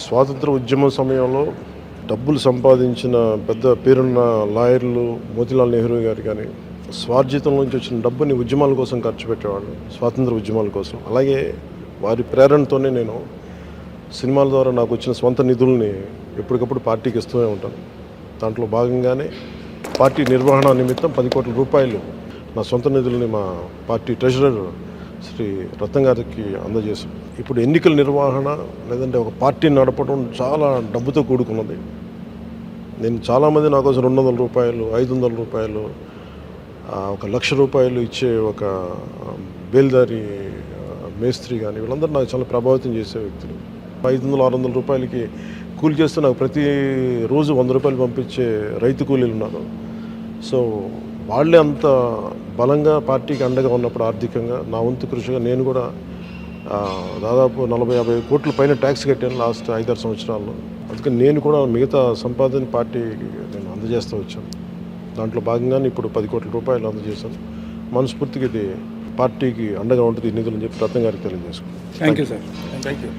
స్వాతంత్ర ఉద్యమం సమయంలో డబ్బులు సంపాదించిన పెద్ద పేరున్న లాయర్లు మోతీలాల్ నెహ్రూ గారు కానీ స్వార్జితం నుంచి వచ్చిన డబ్బుని ఉద్యమాల కోసం ఖర్చు పెట్టేవాళ్ళు, స్వాతంత్ర ఉద్యమాల కోసం. అలాగే వారి ప్రేరణతోనే నేను సినిమాల ద్వారా నాకు వచ్చిన స్వంత నిధుల్ని ఎప్పటికప్పుడు పార్టీకి ఇస్తూనే ఉంటాను. దాంట్లో భాగంగానే పార్టీ నిర్వహణ నిమిత్తం 10 కోట్ల రూపాయలు నా సొంత నిధుల్ని మా పార్టీ ట్రెజరర్ శ్రీ రత్నం గారికి అందజేశాం. ఇప్పుడు ఎన్నికల నిర్వహణ లేదంటే ఒక పార్టీని నడపడం చాలా డబ్బుతో కూడుకున్నది. నేను చాలామంది నా కోసం 200 రూపాయలు, 500 రూపాయలు, 1,00,000 రూపాయలు ఇచ్చే ఒక బేల్దారి మేస్త్రి కానీ వీళ్ళందరూ నాకు చాలా ప్రభావితం చేసే వ్యక్తులు. 500-600 రూపాయలకి కూలి చేస్తే నాకు ప్రతిరోజు 100 రూపాయలు పంపించే రైతు కూలీలు ఉన్నారు. సో వాళ్ళే అంత బలంగా పార్టీకి అండగా ఉన్నప్పుడు ఆర్థికంగా నా వంతు కృషిగా నేను కూడా దాదాపు 40-50 కోట్ల పైన ట్యాక్స్ కట్టాను లాస్ట్ 5-6 సంవత్సరాల్లో. అందుకని నేను కూడా మిగతా సంపాదన పార్టీకి నేను అందజేస్తూ వచ్చాను. దాంట్లో భాగంగానే ఇప్పుడు 10 కోట్ల రూపాయలు అందజేశాను. మనస్ఫూర్తిగా ఇది పార్టీకి అండగా ఉంటుంది ఈ నిధులు అని చెప్పి రత్నం గారికి తెలియజేసుకున్నాను. Thank you sir. Thank you.